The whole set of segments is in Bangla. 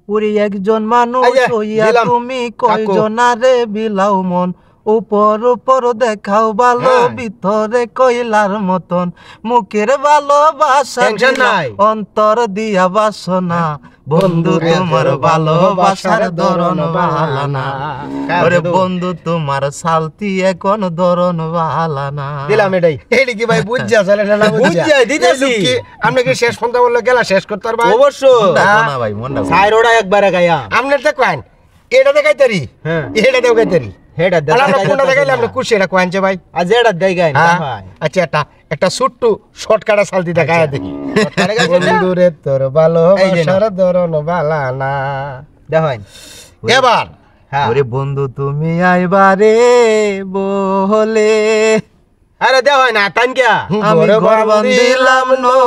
ওরে একজন মানুষ হইয়া তুমি কয়জনারে বিলাও মন, উপর উপর দেখাও ভালো ভিতরে কইলার মতন, মুখের ভালোবাসা অন্তর দিয়া বাসনা, বন্ধু তোমার ভালোবাসার ধরন ভালো না, ওরে বন্ধু তোমার সালতি এখন ধরন ভালো না। দিলাম এটাই। এইটা কি ভাই বুঝছা চলে না? বুঝছা দিতেছি। আপনি কি শেষ পর্যন্ত বললো গেলা শেষ করতে পারবা? অবশ্যই না ভাই, মনটা সাইরোটা একবারে গায়া আপনি তো কয়েন এটা দেখাইতারি, হ্যাঁ এটা দেও গাইতারি, হেডা দেও আমরা কোনটা দেখাইলে আমরা খুশি, এটা কয়েন যে ভাই আজ এটা দেই গায় না ভাই। আচ্ছা একটা সুট্টু শর্টকাটা সালতি দেখায় দেখি। বন্ধুরে তোর ভালোবাসার ধরন ভালা না দেখেন এবার। ওরে বন্ধু তুমি আইবারে বলে, আরে দেও না তানকিয়া আমি ঘর বান্ধিলাম নো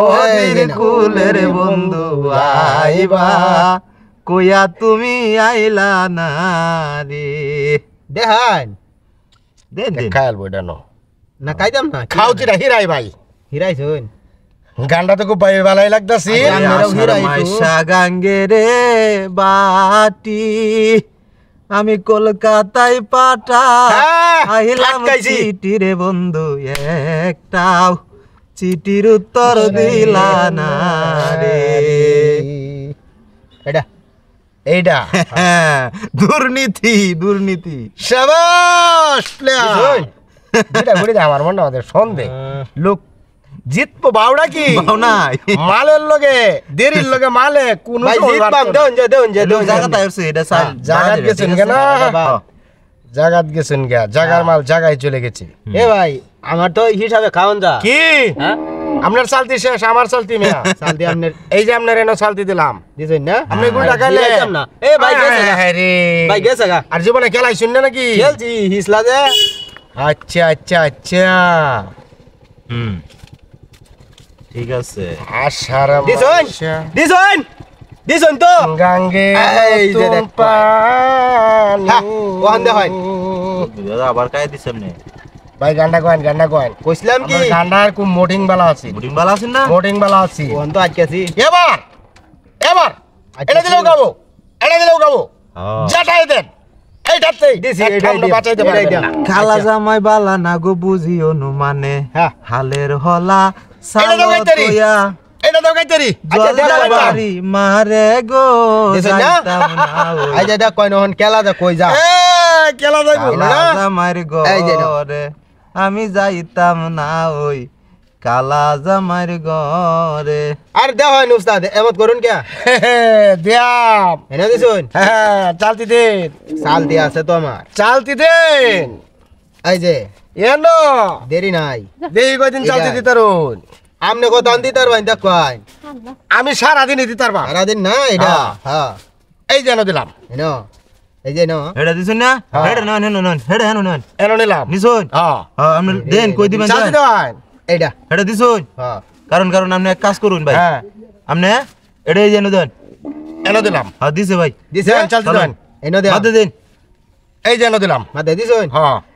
ওদের কুলের বন্ধু আইবা, কইয়া তুমি আইলা না রে। দেখান দেন দেন খায়াল বইটা না কাইদাম না খাওতিরা হিরাই ভাই হিরাই শুন গানটা তো খুব ভালোই লাগতাছি। মাইশা গাঙ্গে রে বাটি আমি কলকাতায় পাঠা আইলাম চিঠি রে বন্ধু, একটাও চিঠির উত্তর দিলা না রে। এটা এইটা দুর্নীতি দুর্নীতি। শাবাশ প্লেয়ার। যেটা ঘুরে দে আমার মনে আমাদের সন্দেহ লোক জিতবো বাউডা কি নাই মালের লগে দেরির লগে মালে কোন জিতবাম দেন যে জায়গাটা আছে এটা জায়গা গেছেন কেন জায়গাত গেছেন গা জায়গার মাল জায়গায় চলে গেছে। এ ভাই আমার তো হিসাবে খাওন যা কি হ্যাঁ আপনার চালতি শেষ আমার চালতি মিয়া চালতি আপনার এই যে আপনার এনো চালতি দিলাম দিছেন না আপনি গুল টাকালে না এ ভাই গেছে রে ভাই গেছে গা আর জীবনে খেলাই শুননা নাকি খেলছি হিসলা দে। আচ্ছা আচ্ছা আচ্ছা ঠিক আছে আশারাম দিছেন দিছেন তো গাঙ্গে এই যে দেখ পানি ওখান দে হয় দাদা আবার কাই দিছেন নে ভাই গান্ডা কয়েন কইছিলাম কি গান্ডার খুব মোটিং বালা আছে না মোটিং বালা আছে ওখান তো আজকেছি এবার এটা দিলেও গাবো জাটাই দেন এইটাতেই দিছি এটা বাঁচাইতে পারি না। খালা জামাই বালা না গো বুঝিও নু মানে হালের হলা সালো তোয়া এটা দাও গাইতারি জলদারি মারে গো যাইতাম না আই যা কই নহন কেলা দা কই যা এ কেলা দা কই না জামাইর ঘরে আমি যাইতাম না ওই কালা জামাইর ঘরে। আর দেও হয় উস্তাদ এমত করুন কে দিয়াম এনে দিছুন চালতি দেন চালতি আছে তো আমার চালতি দেন এই যে এনো দেরি নাই দেই কয়দিন চালতি দিতারুন আমনে কত আন দিতার ভাই দেখ কই আমি সারা দিন দিতার বা সারা দিন না এটা হ্যাঁ এই যে এনো দিলাম এনো এই যে এনো এটা দিছুন না হেড না হেড এনো নিলাম নিছুন আপনি দেন কই দিবেন চালতি দেন এইটা এটা দিছুন কারণ আপনি এক কাজ করুন ভাই আপনি এটা এই যেন দেন এনো দিলাম দিছে ভাই দিছে চালতি দেন এনো দে মাদে দেন এই যে এনো দিলাম মাদে দিছুন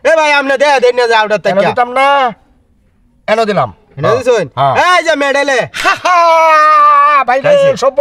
এ ভাই আপনি দেন না যাওটা তাই এনো দিতাম না এনো দিলাম এনো দিছুন এই যে মেডেলে ভাই সব